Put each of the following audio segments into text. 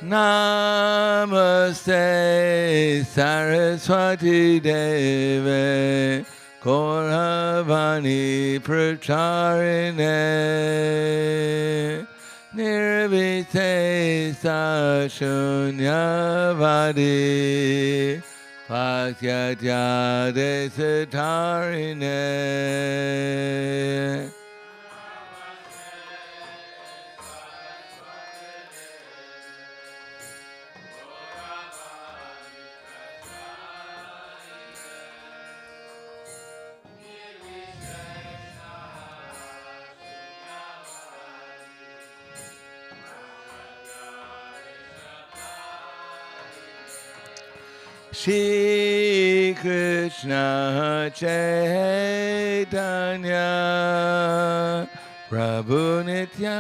Namaste Saraswati Deve Gauravani Pracharine Nirvitesa Shunyavadi Bhaktyatya Desatarine. Shri Krishna Chaitanya Prabhu Nityananda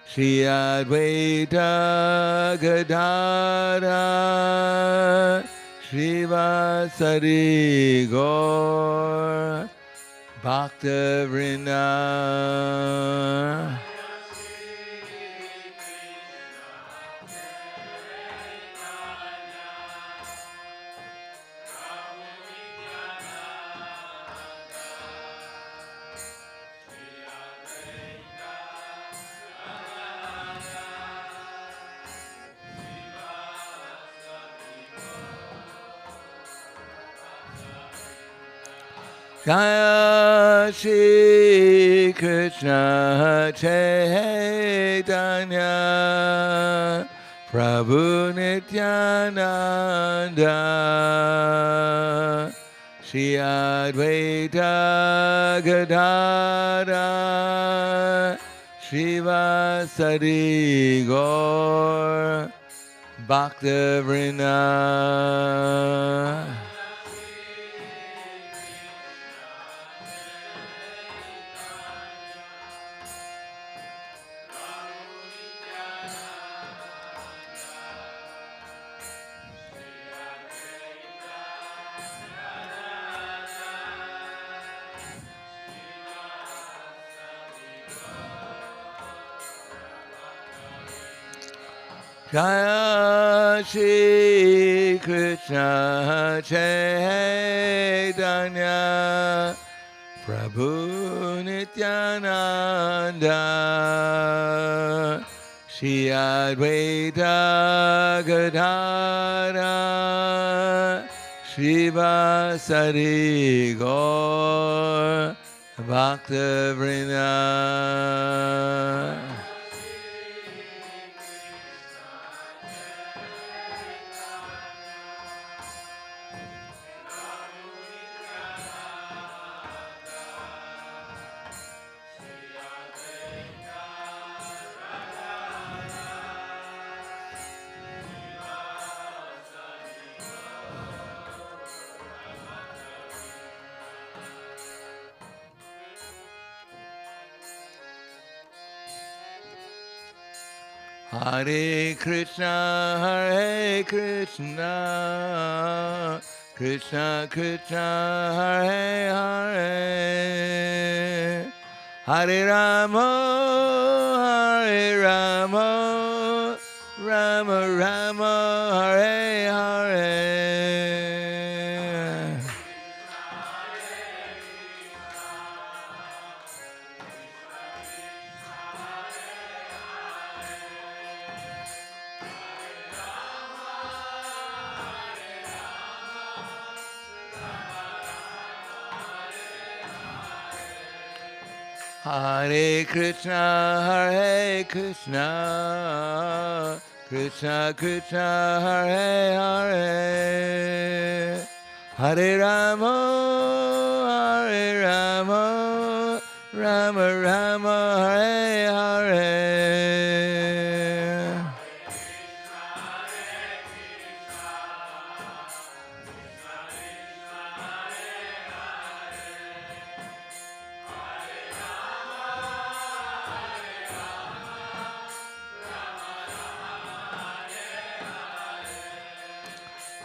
Shri Advaita Gadadhara Srivasari Gaur Bhaktavrinda. Jaya Shri Krishna Chaitanya Prabhu Nityananda Shri Advaita Gadadhara Srivasari Gaur Bhaktavrinda. Jaya Shri Krishna Chaitanya Prabhu Nityananda Shri Advaita Gadadhara Srivasari Gaur Bhaktavrinda. Hare Krišna, Hare Krišna, Krishna Krishna, Hare Hare, Hare Rama, Hare Rama, Rama Rama, Hare Hare. Hare Krishna, Hare Krishna, Krishna Krishna, Hare Hare, Hare Rama, Hare Rama, Rama Rama, Hare Hare.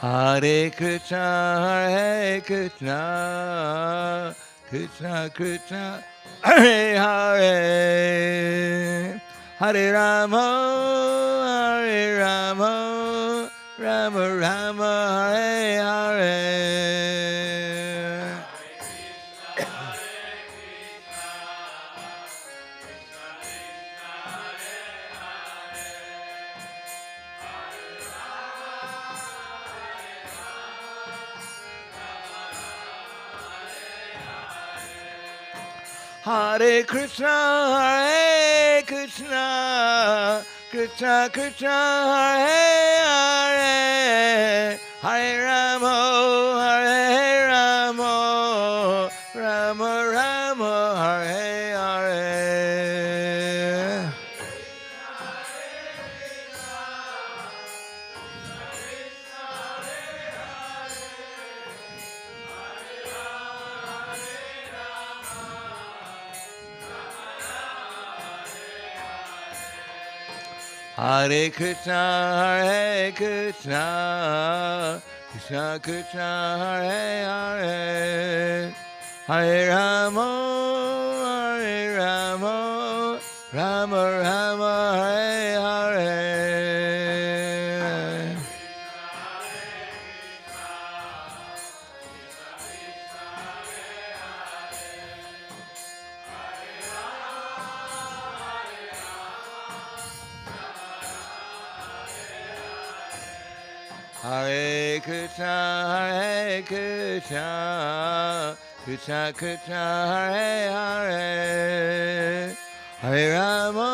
Hare Krishna, Hare Krishna, Krishna Krishna, Hare Hare. Hare Rama, Hare Rama, Rama Rama, Hare Hare. Hare Krishna, Hare Krishna, Krishna Krishna, Hare Hare, Hare Rama, Hare Rama, Rama Rama, Hare Hare. Hare Krishna, Hare Krishna, Krishna Krishna, Hare Hare, Hare Rama, Hare Rama, Rama Rama, Hare Hare. Hare Krishna, Hare Krishna, Krishna Krishna, Hare Hare, Hare Rama,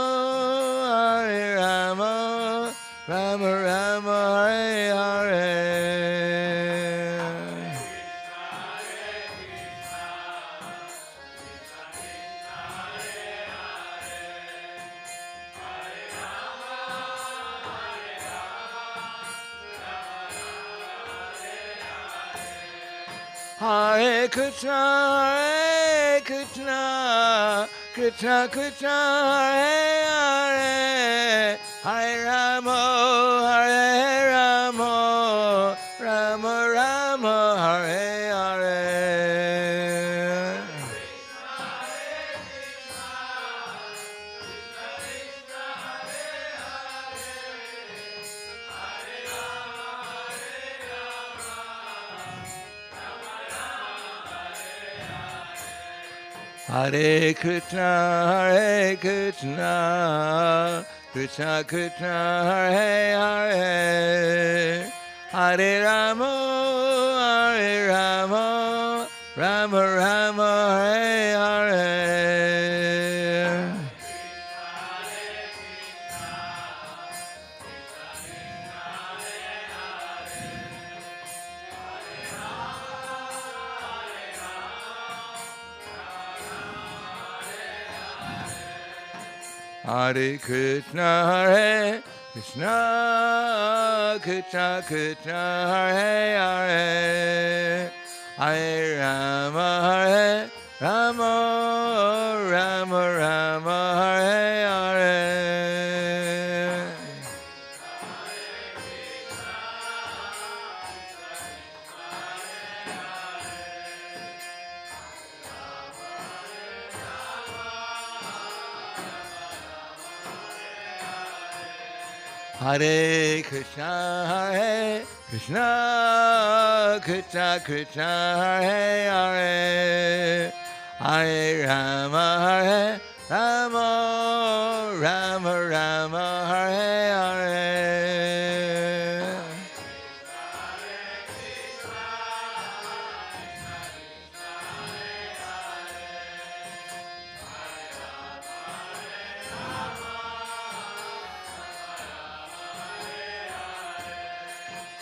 Hare Rama, Rama Rama, Hare Hare. Hare Krishna, Hare Krishna, Krishna Krishna, Hare Hare, Hare Rama, Hare Rama, Rama Rama, Hare Hare. Hare Krishna, Hare Krishna, Krishna Krishna, Hare Hare, Hare Rama, Hare Rama, Rama Rama, Hare Hare. Hare Krishna, Hare Krishna, Krishna Krishna, Hare Hare, Hare Rama, Hare Rama, Rama Rama, Hare Hare. Hare Krishna, Hare Krishna, Krishna Krishna, Hare Hare, Hare Rama, Hare Rama, Rama Rama, Hare Hare.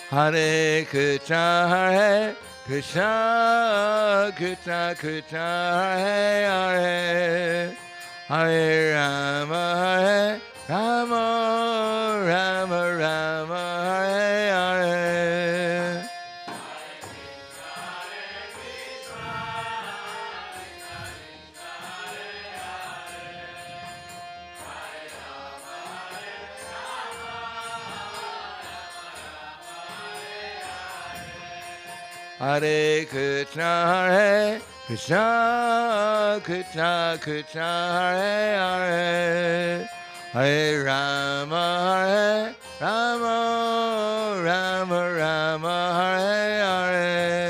Hare Krishna, Hare Krishna, Krishna Krishna, Hare Hare, Hare Rama, Hare Rama, Rama Rama, Hare Hare. Hare Krishna, Hare Krishna, Krishna Krishna, Hare Hare, Hare Rama, Rama Rama, Hare Hare.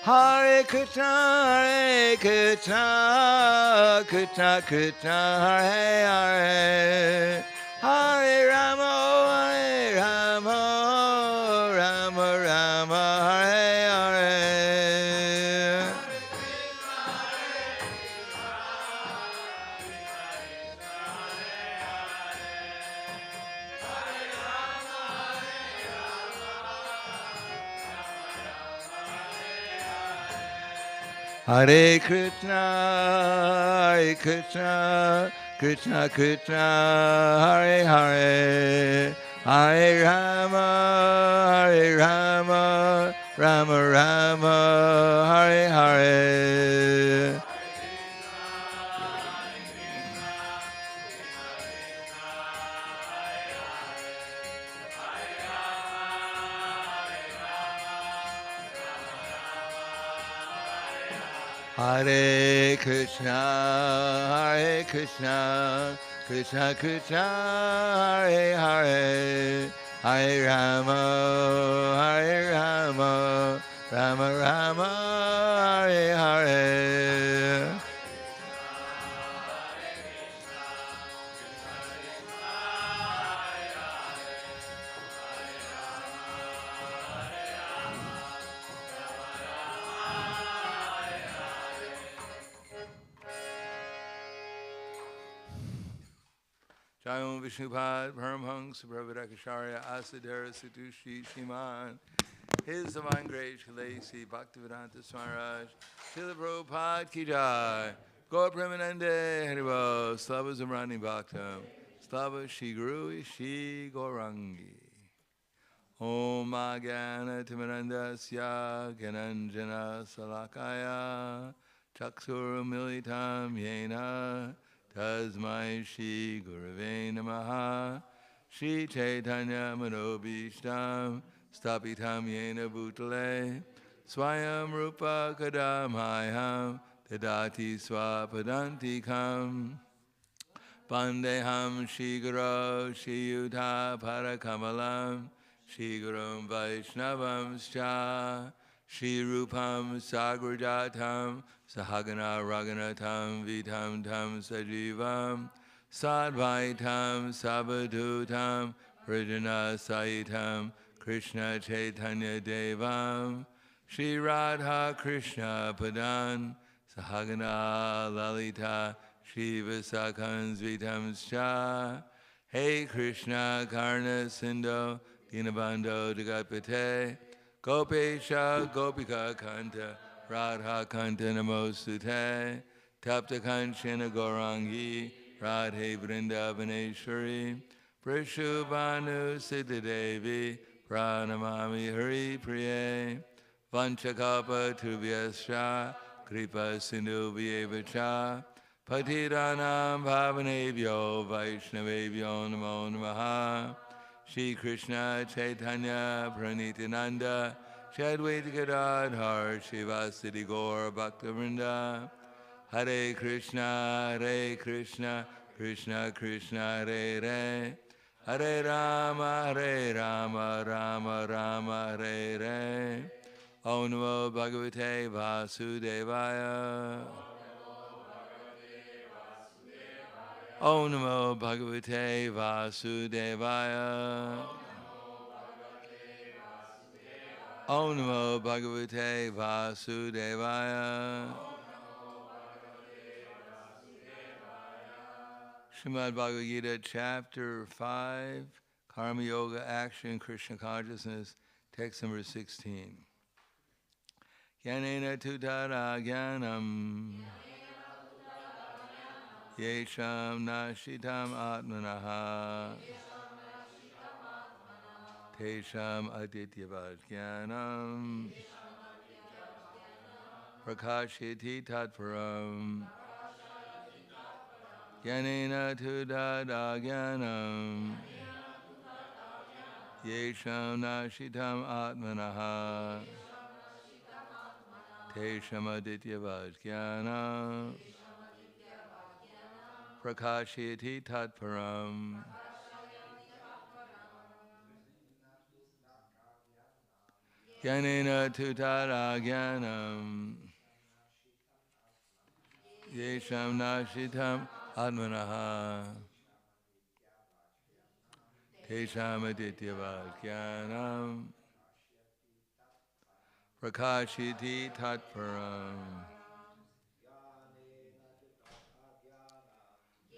Hare Krishna, Krishna Krishna, Hare Hare. Hare Rama, Rama Rama, Hare Hare. Hare Krishna, Krishna Krishna, Hare Hare. Hare Rama, Rama Rama, Hare Hare. Hare Krishna, Krishna Krishna, Hare Hare. Hare Rama, Rama Rama, Hare Hare. Jayam Vishnupad, Paramhangsa Prabhadakacharya, Asadhara Situshi Shiman, His Divine Grace, Shalasi, Bhaktivedanta Swaraj, Srila Prabhupada Ki Jai, Gaur Premanande, Haribo, Slava Zamrani Bhaktam, Slava Shri Guru Shri Gaurangi. Om Agana Timarandasya, Gananjana Salakaya, Chaksur Militam Yena, Tasmai Shri Gurave Namaha, Shri Chaitanya Manobishtam, Stapitam Yena Bhutale, Swayam Rupa Kadamaham, Tadati Swapadantikam, Pandeham Shri Guru Shri Yuddha Parakamalam, Shri Gurum Vaishnavam Scha, Shri Rupam Sagrajatam, Sahagana Raghunatam Vitam Tam Sajivam, Sadvaitam Sabadutam, Prijana Saitam, Krishna Chaitanya Devam, Shri Radha Krishna Padan, Sahagana Lalita, Shiva Sakans Vitam Scha, Hey Krishna Karna Sindho, Dinabando Jagapate, Gopesha Gopika Kanta, Radha Kanta Namostute, Tapta Kanchana Gaurangi, Radhe Vrindavaneshwari, Prishubhanu Siddhadevi, Pranamami Hari Priye, Vanchakapa Tubhyascha, Kripa Sindhu Vyevacha, Patiranam Bhavanebhyo Vaishnavebhyo Namo Namaha. Shri Krishna Chaitanya Pranityananda Shri Advaita Gadadhar Shivasati Gaur Bhaktivinoda Hare Krishna Krishna Krishna Hare Hare Hare Rama Rama Rama Hare Hare Om Namo Bhagavate Vasudevaya Om Namo Bhagavate Vasudevaya Om Namo Bhagavate Vasudevaya Srimad Bhagavad-gita Chapter 5 Karma Yoga Action Krishna Consciousness Text number 16 Jnanena tutara jnanam Yesham nashitam atmanaha Tesham adityavat jnanam Prakashiti tatparam Jnanena tudadagyanam yesham nashitam atmanaha tesham adityavajnana prakashiti tatparam Jnanena tudadagyanam yesham nashitam atmanaha tesham adityavajnanam prakashiti tatparam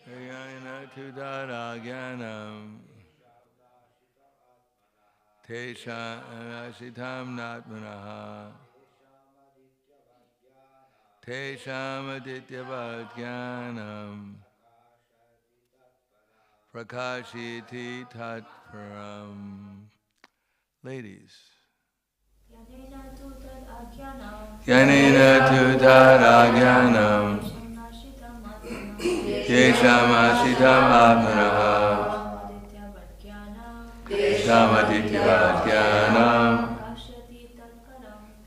Jnana tudadagyanam tesham nashitam natmanaha tesham adityavajnanam prakashiti tatparam. Ladies. Jnanena tudadagyanam yesham ashitam atmanaha tesham adityavajnanam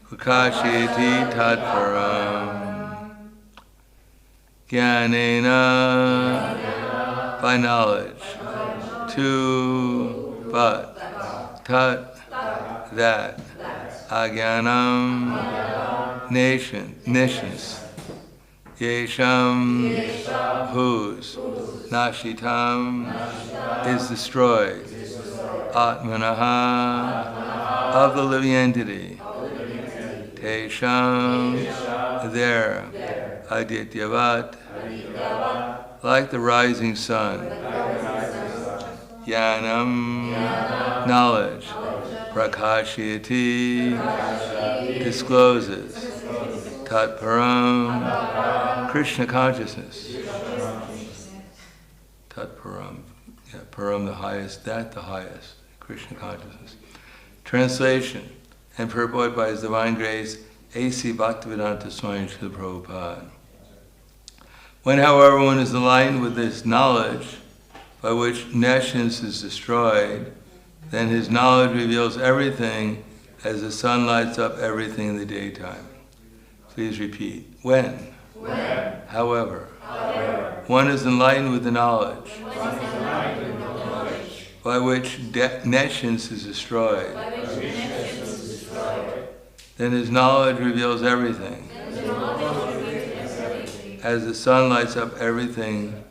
prakashiti tatparam. Jnanena, by knowledge, tu, but, tat, that, agyanam, nations, yesham, whose, nashitam, is destroyed, atmanaha, of the living entity, tesham, there, adityavat, like the rising sun, jnanam, knowledge, prakashiti, discloses, tatparam, Krishna consciousness, tatparam, param the highest, that the highest, Krishna consciousness. Translation and purport by His Divine Grace, A.C. Bhaktivedanta Swami Srila Prabhupada. When, however, one is enlightened with this knowledge, by which nescience is destroyed, then his knowledge reveals everything as the sun lights up everything in the daytime. Please repeat. When? However, one is enlightened with the knowledge, by which nescience is destroyed, then his knowledge reveals everything as the sun lights up everything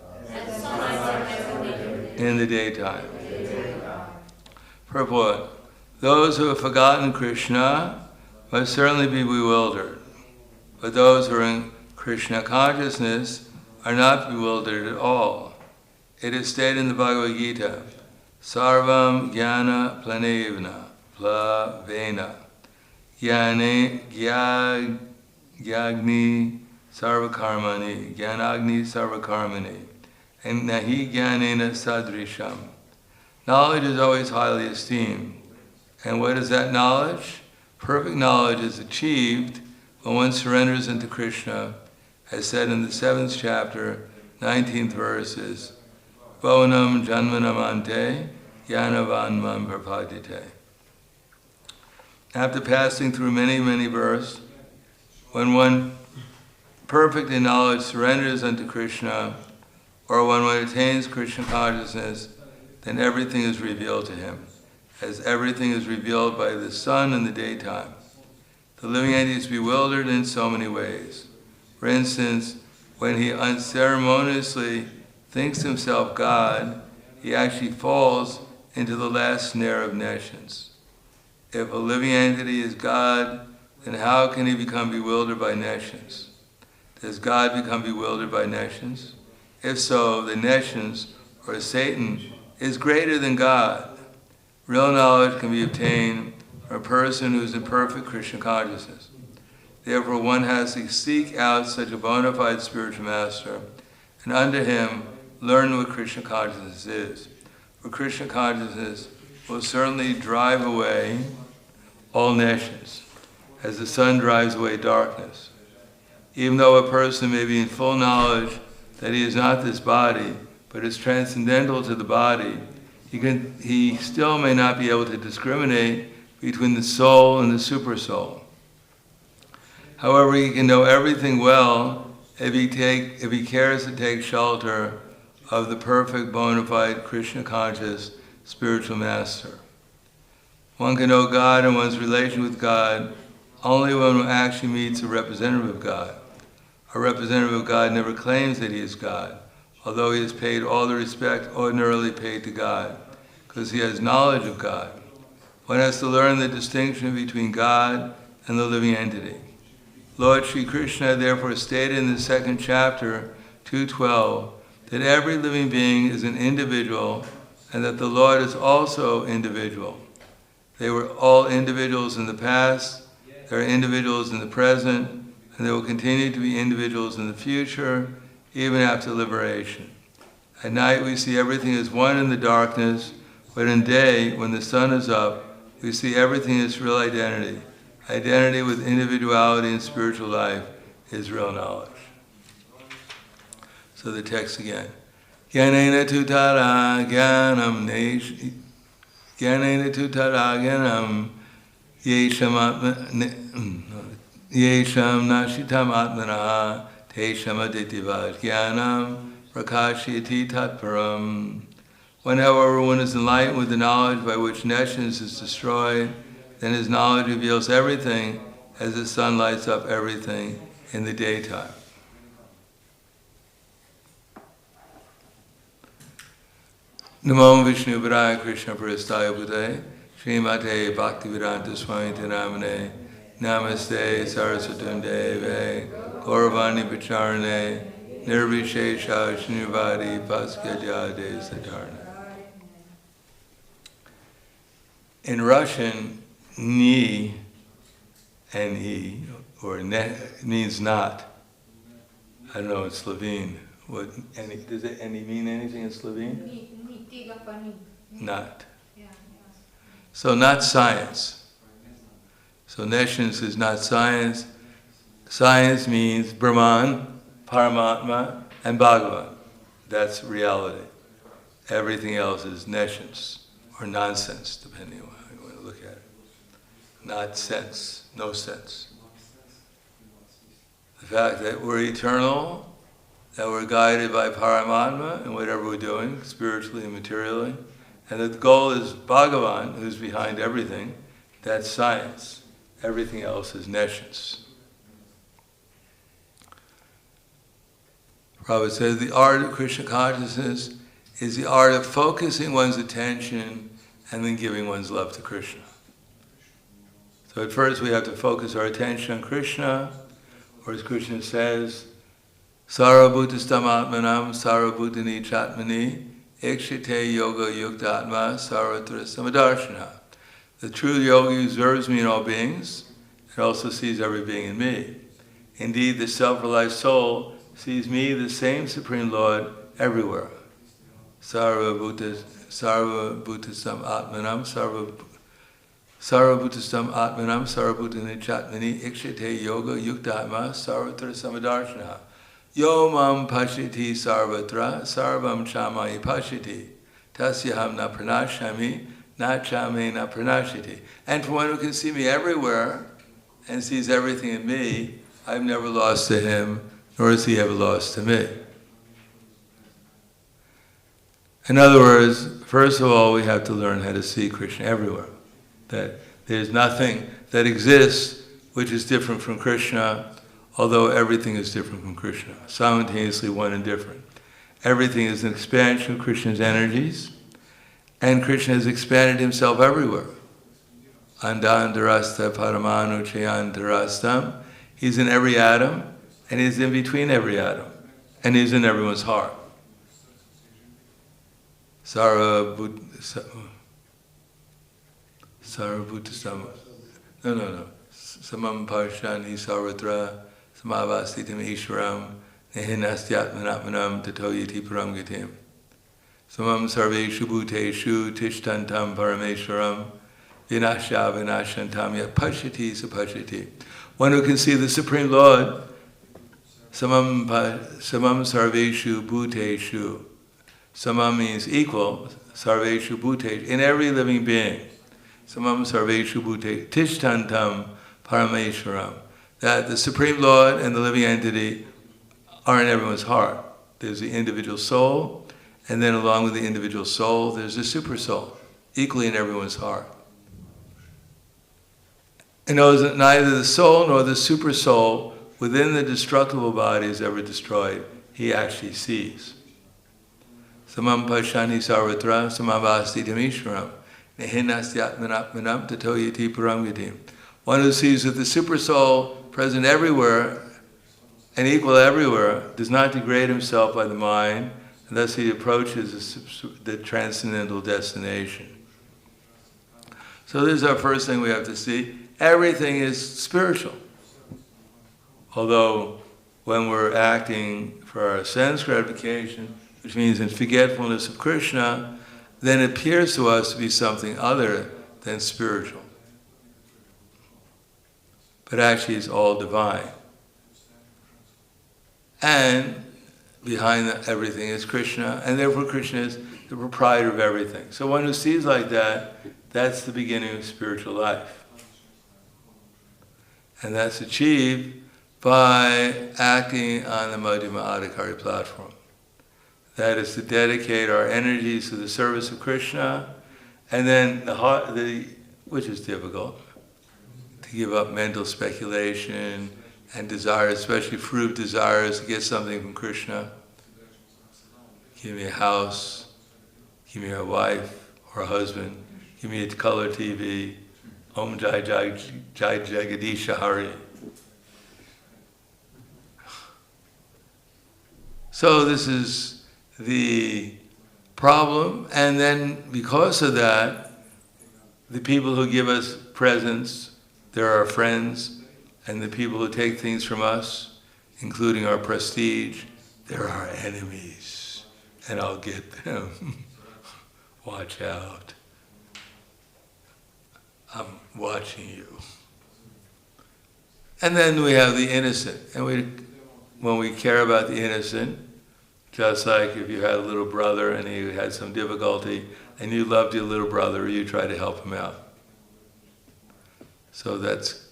in the daytime. Purport. Those who have forgotten Krishna must certainly be bewildered, but those who are in Krishna consciousness are not bewildered at all. It is stated in the Bhagavad-gita, Sarvam Jnana Planevna Plavena Gyagni Sarvakarmani Jnanagni Sarvakarmani and Nahi Jnanena Sadrisham. Knowledge is always highly esteemed. And what is that knowledge? Perfect knowledge is achieved when one surrenders into Krishna, as said in the 7th chapter, 19th verses, Bonam Janmanamante Yanavanman Prapadite. After passing through many, many births, when one perfect in knowledge surrenders unto Krishna, or when one attains Krishna consciousness, then everything is revealed to him, as everything is revealed by the sun in the daytime. The living entity is bewildered in so many ways. For instance, when he unceremoniously thinks himself God, he actually falls into the last snare of nescience. If a living entity is God, then how can he become bewildered by nescience? Does God become bewildered by nescience? If so, the nescience, or Satan, is greater than God. Real knowledge can be obtained from a person who is in perfect Krishna consciousness. Therefore, one has to seek out such a bona fide spiritual master, and under him, learn what Krishna consciousness is. For Krishna consciousness will certainly drive away all nescience, as the sun drives away darkness. Even though a person may be in full knowledge that he is not this body, but is transcendental to the body, he still may not be able to discriminate between the soul and the supersoul. However, he can know everything well if he cares to take shelter of the perfect, bona fide, Krishna-conscious spiritual master. One can know God and one's relation with God only when one actually meets a representative of God. A representative of God never claims that he is God, although he is paid all the respect ordinarily paid to God, because he has knowledge of God. One has to learn the distinction between God and the living entity. Lord Sri Krishna therefore stated in the second chapter, 2:12, that every living being is an individual and that the Lord is also individual. They were all individuals in the past, they are individuals in the present, and they will continue to be individuals in the future, even after liberation. At night we see everything as one in the darkness, but in day, when the sun is up, we see everything as real identity. Identity with individuality and spiritual life is real knowledge. So the text again. Gyanena tutara gyanam yesham nashitam atmana tesham adityavat gyanam prakashyati tatparam. When, however, one is enlightened with the knowledge by which nescience is destroyed, then his knowledge reveals everything as the sun lights up everything in the daytime. Namo Vishnu Padaya Krishna Prastaya Bhute Srimate Bhaktivedanta Swami Namane Namaste Saraswatam Deve Gauravani Pacharane Nirvishesha Srinivadi Paskajade Satarna. In Russian, ni and he, or ne, means not. I don't know in Slovene. Does any mean anything in Slovene? Not. So not science. So nescience is not science. Science means Brahman, Paramatma, and Bhagavan. That's reality. Everything else is nescience, or nonsense, depending on how you want to look at it. Not sense, no sense. The fact that we're eternal, that we're guided by Paramatma in whatever we're doing, spiritually and materially, and that the goal is Bhagavan, who's behind everything, that's science. Everything else is nescience. Prabhupada says the art of Krishna consciousness is the art of focusing one's attention and then giving one's love to Krishna. So at first we have to focus our attention on Krishna, or as Krishna says, Sarvabhutastam Atmanam Sarvabhutani Chatmani Ekshite Yoga Yuktatma Sarvatra Samadarshana. The true yogi observes me in all beings and also sees every being in me. Indeed, the self-realized soul sees me, the same Supreme Lord, everywhere. Sarvabhutastam Atmanam Sarvabhutastam Atmanam Sarvabhutani Chatmani Ikshite Yoga Yuktatma Sarvatra Samadarshana. Yo mam pashiti sarvatra sarvam chamai pashiti tasyaham na pranashami na chame na pranashiti. And for one who can see me everywhere and sees everything in me, I've never lost to him, nor has he ever lost to me. In other words, first of all, we have to learn how to see Krishna everywhere. That there's nothing that exists which is different from Krishna, although everything is different from Krishna, simultaneously one and different. Everything is an expansion of Krishna's energies, and Krishna has expanded himself everywhere. Andandarasta paramanu chayandarastam. He's in every atom, and he's in between every atom, and he's in everyone's heart. Sarvabhutasam. No. Samam parshani sarvatra samavasitam ishwaram nehinasthyatmanatmanam tato yati param gatim. Samam sarveshu bhuteshu tishtantam parameshwaram vinasha vinashantam yat pashati sapashati. One who can see the Supreme Lord sarveshu bhuteshu. Samam means equal, sarveshu bhuteshu, in every living being. Samam sarveshu bhuteshu, tishtantam parameshwaram. That the Supreme Lord and the living entity are in everyone's heart. There's the individual soul, and then along with the individual soul, there's the super soul, equally in everyone's heart. And knows that neither the soul nor the super soul within the destructible body is ever destroyed. He actually sees. Samam pashani sarvatra samavasti tamishwaram nihinastyatmanatmanam tato yati paramyatim. One who sees that the super soul present everywhere and equal everywhere does not degrade himself by the mind, and thus he approaches the transcendental destination. So this is our first thing we have to see. Everything is spiritual. Although when we're acting for our sense gratification, which means in forgetfulness of Krishna, then it appears to us to be something other than spiritual. But actually it's all divine. And behind everything is Krishna, and therefore Krishna is the proprietor of everything. So one who sees like that, that's the beginning of spiritual life. And that's achieved by acting on the Madhyama Adhikari platform. That is to dedicate our energies to the service of Krishna, and then which is difficult, to give up mental speculation and desires, especially fruit desires, to get something from Krishna. Give me a house, give me a wife or a husband, give me a color TV, Om Jai Jai Jai Jagadisha Hari. So this is the problem, and then because of that, the people who give us presents, they're our friends, and the people who take things from us, including our prestige, they're our enemies, and I'll get them. Watch out. I'm watching you. And then we have the innocent, and when we care about the innocent, just like if you had a little brother and he had some difficulty, and you loved your little brother, you try to help him out. So that's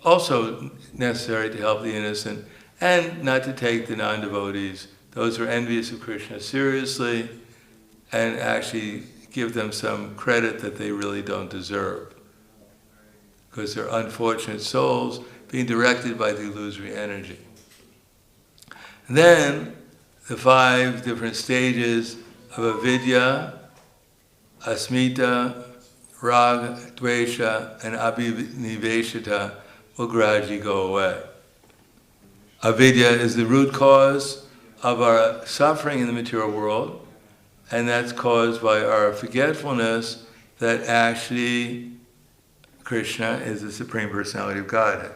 also necessary to help the innocent, and not to take the non-devotees, those who are envious of Krishna, seriously, and actually give them some credit that they really don't deserve, because they're unfortunate souls being directed by the illusory energy. And then the 5 different stages of avidya, asmita, raga, dvesha, and abhiniveshita will gradually go away. Avidya is the root cause of our suffering in the material world, and that's caused by our forgetfulness that actually Krishna is the Supreme Personality of Godhead.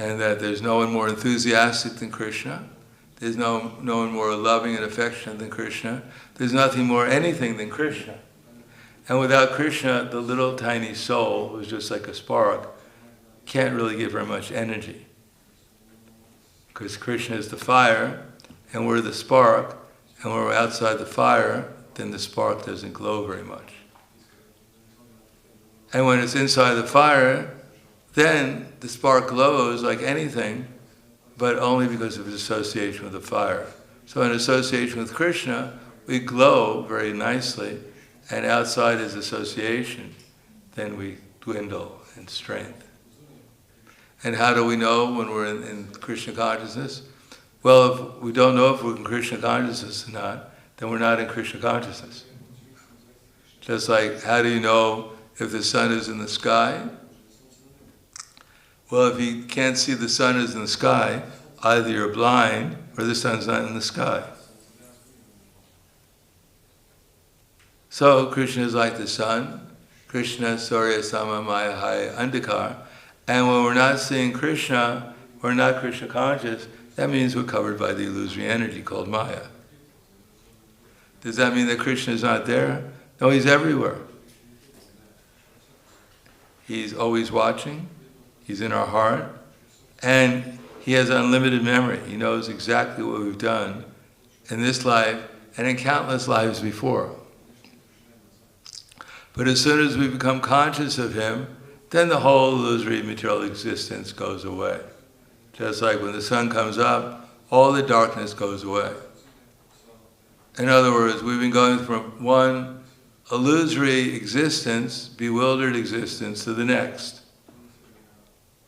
And that there's no one more enthusiastic than Krishna. There's no one more loving and affectionate than Krishna. There's nothing more anything than Krishna. And without Krishna, the little tiny soul, who's just like a spark, can't really give very much energy. Because Krishna is the fire, and we're the spark, and when we're outside the fire, then the spark doesn't glow very much. And when it's inside the fire, then the spark glows like anything, but only because of its association with the fire. So in association with Krishna, we glow very nicely, and outside his association, then we dwindle in strength. And how do we know when we're in Krishna consciousness? Well, if we don't know if we're in Krishna consciousness or not, then we're not in Krishna consciousness. Just like, how do you know if the sun is in the sky? Well, if you can't see the sun is in the sky, either you're blind or the sun's not in the sky. So Krishna is like the sun. Krishna, Surya, Sama, Maya, Haya, Andhikar. And when we're not seeing Krishna, we're not Krishna conscious, that means we're covered by the illusory energy called Maya. Does that mean that Krishna is not there? No, he's everywhere. He's always watching. He's in our heart. And he has unlimited memory. He knows exactly what we've done in this life and in countless lives before. But as soon as we become conscious of him, then the whole illusory material existence goes away. Just like when the sun comes up, all the darkness goes away. In other words, we've been going from one illusory existence, bewildered existence, to the next,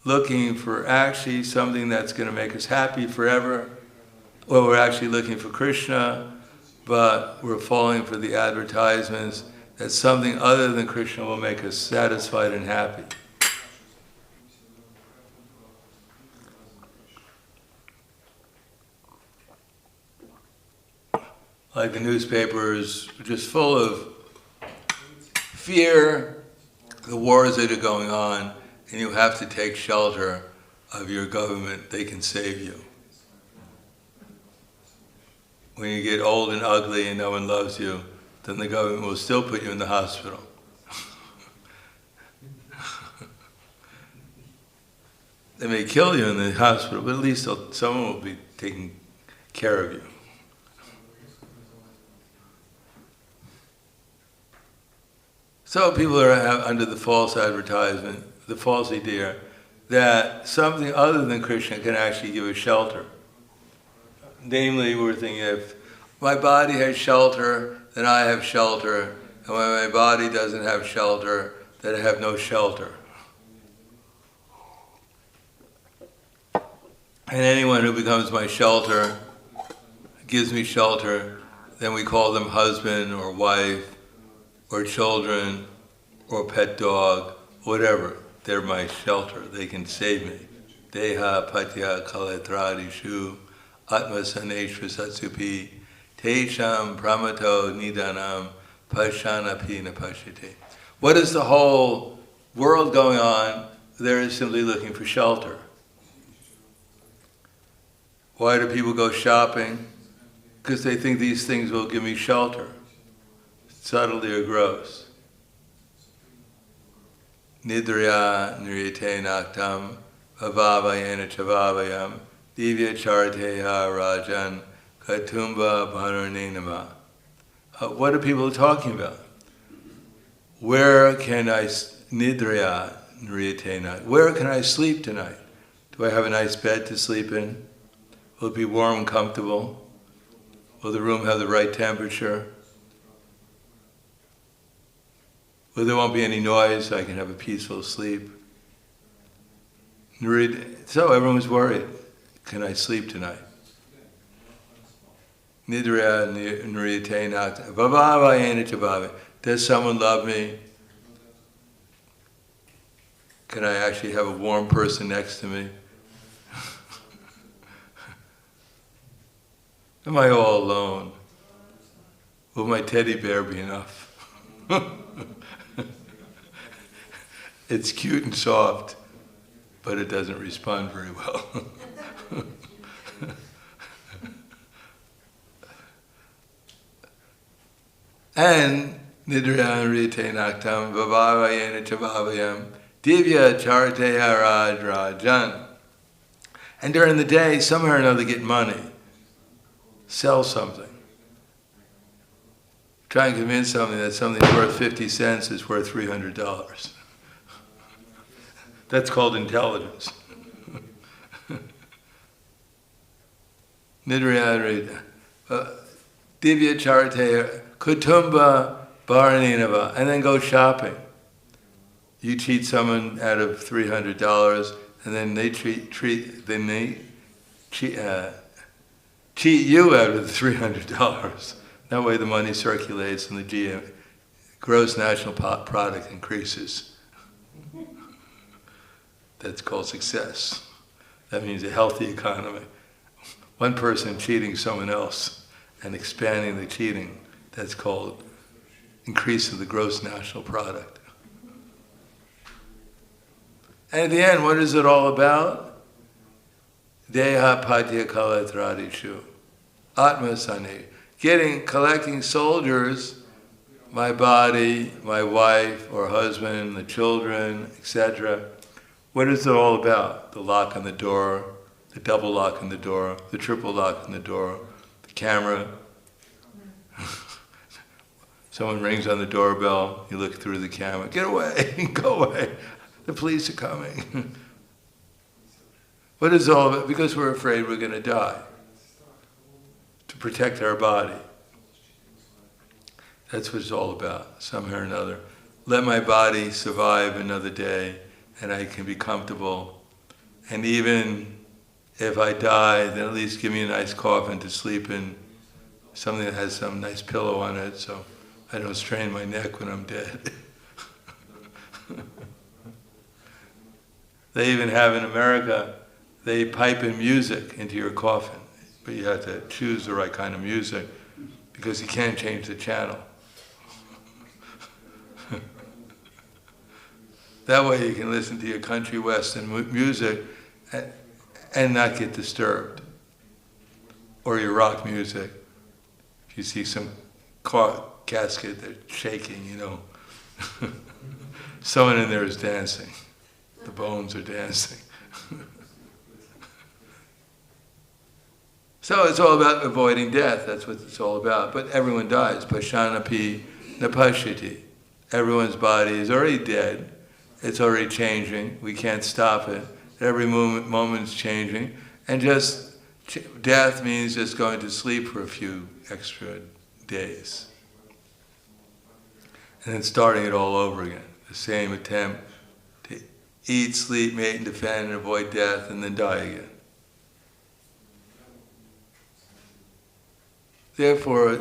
looking for actually something that's going to make us happy forever. Well, we're actually looking for Krishna, but we're falling for the advertisements that something other than Krishna will make us satisfied and happy. Like the newspapers are just full of fear, the wars that are going on, and you have to take shelter of your government. They can save you. When you get old and ugly and no one loves you, then the government will still put you in the hospital. They may kill you in the hospital, but at least someone will be taking care of you. So people are under the false advertisement, the false idea that something other than Krishna can actually give us shelter. Namely, we're thinking, if my body has shelter, then I have shelter, and when my body doesn't have shelter, then I have no shelter. And anyone who becomes my shelter, gives me shelter, then we call them husband or wife, or children, or pet dog, whatever. They're my shelter. They can save me. Deha patya kaletradishu atmasaneshva satsupi tesham pramato nidanam pashanapi napashite. What is the whole world going on? They're simply looking for shelter. Why do people go shopping? Because they think these things will give me shelter. Subtly or gross. Nidrya nriyate naktam bhavavayena chavavayam divya charteha rajan katumba bhanarnenama. What are people talking about? Where can I nidrya nriyate naktam? Where can I sleep tonight? Do I have a nice bed to sleep in? Will it be warm and comfortable? Will the room have the right temperature? Well, there won't be any noise, so I can have a peaceful sleep. So everyone's worried. Can I sleep tonight? Nidrya nriyate naktam bhavavayena chavavayam. Does someone love me? Can I actually have a warm person next to me? Am I all alone? Will my teddy bear be enough? It's cute and soft, but it doesn't respond very well. And nidrya nriyate naktam bhavavayena chavavayam divya charteha rajan. And during the day, somehow or another get money. Sell something. Try and convince something that something's worth 50 cents is worth $300. That's called intelligence. Nidrya divya charteha kutumba bharanenava, and then go shopping. You cheat someone out of $300, and then they cheat you out of the $300. That way the money circulates and the gross national product increases. That's called success. That means a healthy economy. One person cheating someone else and expanding the cheating, that's called increase of the gross national product. And at the end, what is it all about? Deha patya kaletradishu. Atmasani. Collecting soldiers, my body, my wife or husband, the children, etc. What is it all about? The lock on the door, the double lock in the door, the triple lock in the door, the camera. Someone rings on the doorbell, you look through the camera, get away, go away, the police are coming. What is all of it? Because we're afraid we're going to die. To protect our body. That's what it's all about, somehow or another. Let my body survive another day, and I can be comfortable. And even if I die, then at least give me a nice coffin to sleep in, something that has some nice pillow on it, so I don't strain my neck when I'm dead. They even have in America, they pipe in music into your coffin, but you have to choose the right kind of music because you can't change the channel. That way you can listen to your country western music and not get disturbed. Or your rock music. If you see some casket that's shaking, you know, someone in there is dancing. The bones are dancing. So it's all about avoiding death. That's what it's all about. But everyone dies. Pashanapi napashyati. Everyone's body is already dead. It's already changing. We can't stop it. Every moment's changing. And just death means just going to sleep for a few extra days. And then starting it all over again. The same attempt to eat, sleep, mate, and defend, and avoid death, and then die again. Therefore,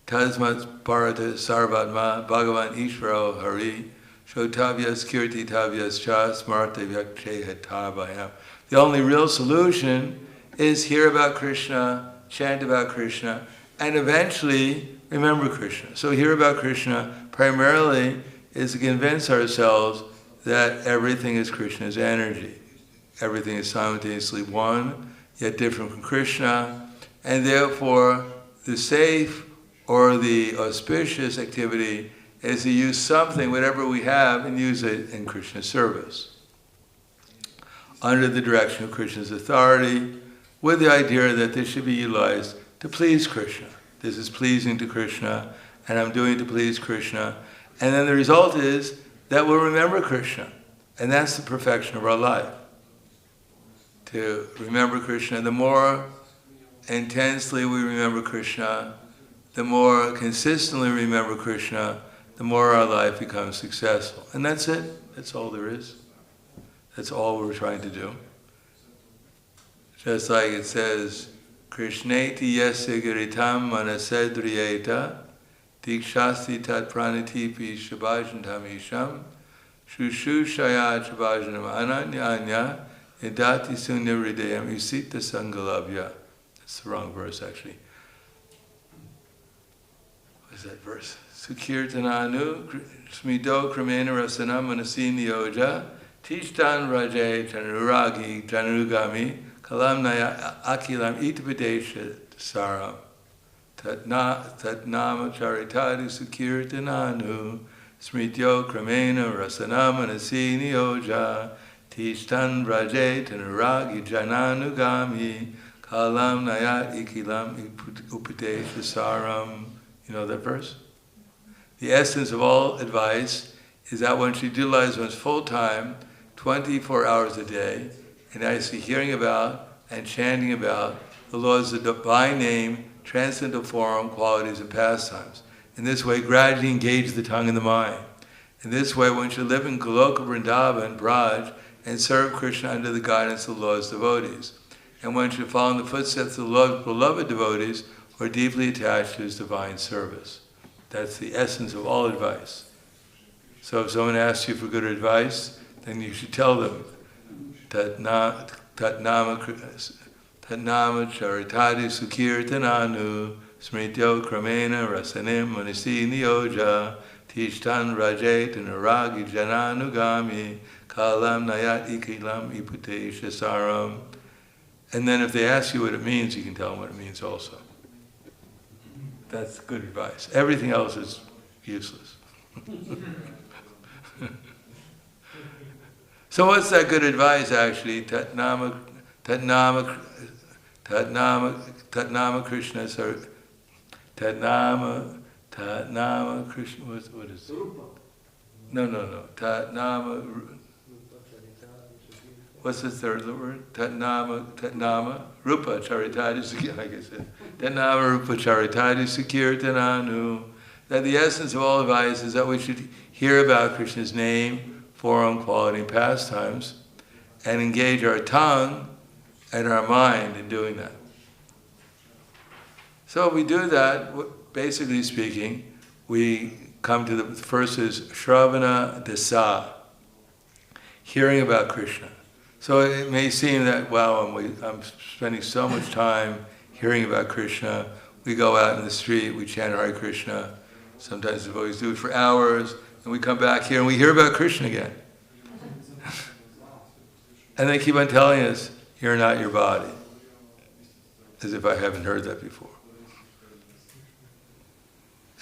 Tasmat Bharata Sarvatma Bhagavan Ishvaro Hari Shotavyas Kirti Tavyas Cha Smarta Vyakchehatavayam. The only real solution is hear about Krishna, chant about Krishna, and eventually remember Krishna. So hear about Krishna primarily is to convince ourselves that everything is Krishna's energy. Everything is simultaneously one, yet different from Krishna, and therefore the safe or the auspicious activity is to use something, whatever we have, and use it in Krishna's service. Under the direction of Krishna's authority, with the idea that this should be utilized to please Krishna. This is pleasing to Krishna, and I'm doing it to please Krishna. And then the result is that we'll remember Krishna. And that's the perfection of our life. To remember Krishna, the more intensely we remember Krishna, the more consistently remember Krishna, the more our life becomes successful. And that's it. That's all there is. That's all we're trying to do. Just like it says, Krishneti yasya giritam manasedriyeta dikshasti tat pranitipi shabhajantam isham shushushaya shabhajanam ananyanya yadati sunyavridayam yusita sangalavya. That's the wrong verse, actually. What is that verse? Sukirtananu smido kramena rasana manasini yoja tishtan raje januragi janurugami kalam naya akilam itapadesha saram tatnama charitadi sukirtananu smityo kramena rasana manasini yoja tishtan raje januragi jananugami kalam nayat ikilam upadesha saram. You know that verse? The essence of all advice is that one should utilize one's full time, 24 hours a day, in actually hearing about and chanting about the Lord's divine name, transcendental form, qualities, and pastimes. In this way, gradually engage the tongue and the mind. In this way, one should live in Goloka, Vrindavan, Braj, and serve Krishna under the guidance of the Lord's devotees. And one should follow in the footsteps of the Lord's beloved devotees who are deeply attached to his divine service. That's the essence of all advice. So if someone asks you for good advice, then you should tell them, Tatnama charitadi sukirtananu smrityo kramena rasanim manisi niyoja tishtan rajet naragi jananugami kalam nayat ikilam iputesha saram. And then if they ask you what it means, you can tell them what it means also. That's good advice. Everything else is useless. So what's that good advice actually? Tatnama Tatnama Krishna, sorry. Tatnama Krishna, what is it? No. Tatnama, what's the third word? Tatnama, Rupa Charitadi Sakirtananu, like I said. Tatnama Rupa Charitadi Sakirtananu. That the essence of all advice is that we should hear about Krishna's name, form, quality, and pastimes, and engage our tongue and our mind in doing that. So if we do that, basically speaking, we come to the first is Shravana Dasa, hearing about Krishna. So it may seem that, wow, I'm spending so much time hearing about Krishna. We go out in the street, we chant Hare Krishna. Sometimes the devotees do it for hours, and we come back here and we hear about Krishna again. And they keep on telling us, you're not your body. As if I haven't heard that before.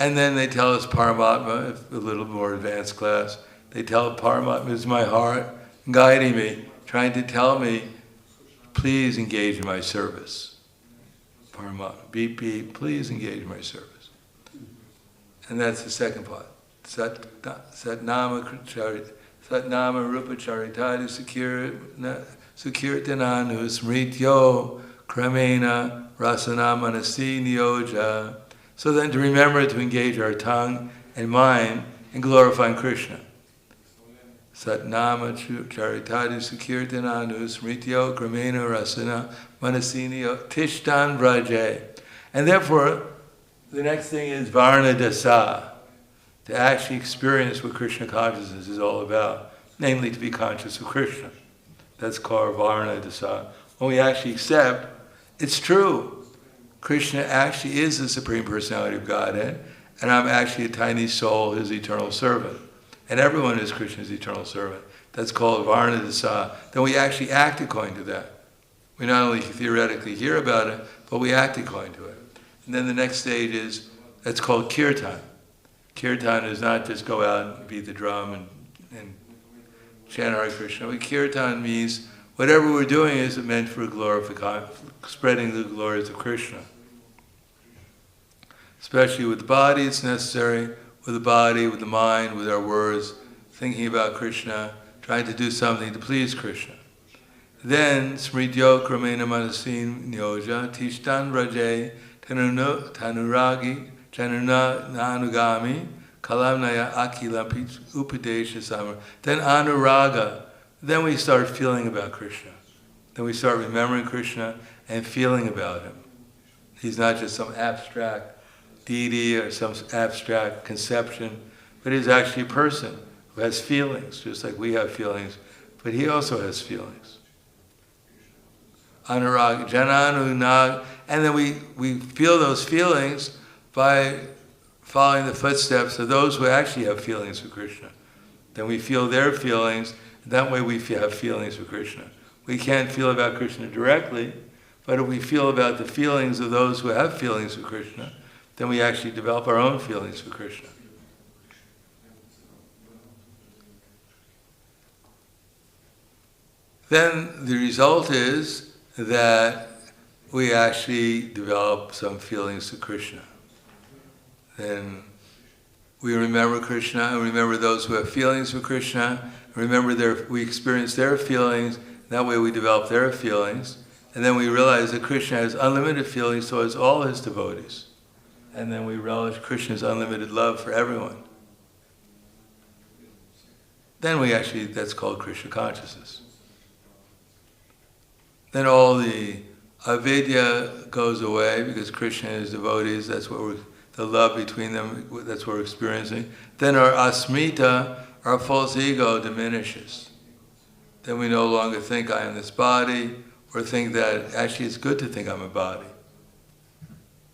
And then they tell us Paramatma, if a little more advanced class, they tell Paramatma is my heart, guiding me, trying to tell me, please engage in my service. Paramatma, beep, beep, please engage in my service. And that's the second part. Satnama Rupa Charitadi Sakirtananu Smrityo Kramena Rasana Manasi Niyoja. So then to remember to engage our tongue and mind in glorifying Krishna. Satnama Charitadi Sakirtananu Smrityo Kramena Rasana Manasi Niyoja Tishtan Vraje. And therefore, the next thing is Varna Dasa, to actually experience what Krishna consciousness is all about, namely to be conscious of Krishna. That's called Varna Dasa. When we actually accept, it's true. Krishna actually is the Supreme Personality of Godhead, and I'm actually a tiny soul, his eternal servant. And everyone is Krishna's eternal servant. That's called Varna Dasa. Then we actually act according to that. We not only theoretically hear about it, but we act according to it. And then the next stage is, that's called Kirtan. Kirtan is not just go out and beat the drum and chant Hare Krishna. But Kirtan means whatever we're doing is meant for glorification, spreading the glories of Krishna. Especially with the body, it's necessary. With the body, with the mind, with our words, thinking about Krishna, trying to do something to please Krishna. Then, Smrityo Kramena Manasin Nyoja, Tishtan Raje, Tanuragi, Janunagami, Kalamnaya Akila Upadesha Samar. Then Anuraga, then we start feeling about Krishna. Then we start remembering Krishna and feeling about him. He's not just some abstract deity or some abstract conception, but he's actually a person who has feelings, just like we have feelings, but he also has feelings. Anurag, Jananunag, and then we feel those feelings by following the footsteps of those who actually have feelings for Krishna. Then we feel their feelings, and that way we have feelings for Krishna. We can't feel about Krishna directly, but if we feel about the feelings of those who have feelings for Krishna, then we actually develop our own feelings for Krishna. Then the result is that we actually develop some feelings to Krishna. Then we remember Krishna and remember those who have feelings for Krishna, we experience their feelings, that way we develop their feelings, and then we realize that Krishna has unlimited feelings towards all his devotees. And then we relish Krishna's unlimited love for everyone. Then that's called Krishna consciousness. Then all the avidya goes away because Krishna and his devotees, that's what the love between them, that's what we're experiencing. Then our asmita, our false ego, diminishes. Then we no longer think I am this body, or think that actually it's good to think I'm a body.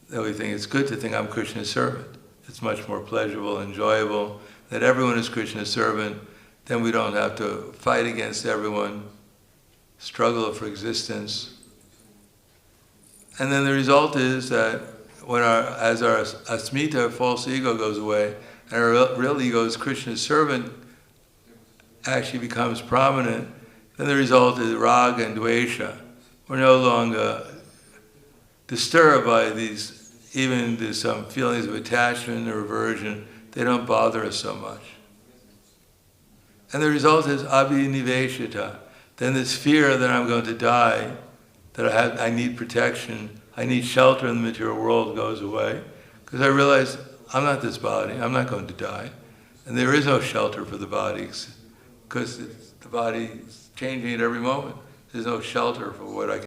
Then we think it's good to think I'm Krishna's servant. It's much more pleasurable, enjoyable, that everyone is Krishna's servant. Then we don't have to fight against everyone, struggle for existence. And then the result is that as our asmita, our false ego, goes away, and our real ego is Krishna's servant actually becomes prominent, then the result is raga and dvesha, we're no longer disturbed by these, even these feelings of attachment or aversion. They don't bother us so much. And the result is abhiniveshita. Then this fear that I'm going to die, that I need protection, I need shelter in the material world goes away. Because I realize I'm not this body, I'm not going to die. And there is no shelter for the body, because the body is changing at every moment. There's no shelter for what I can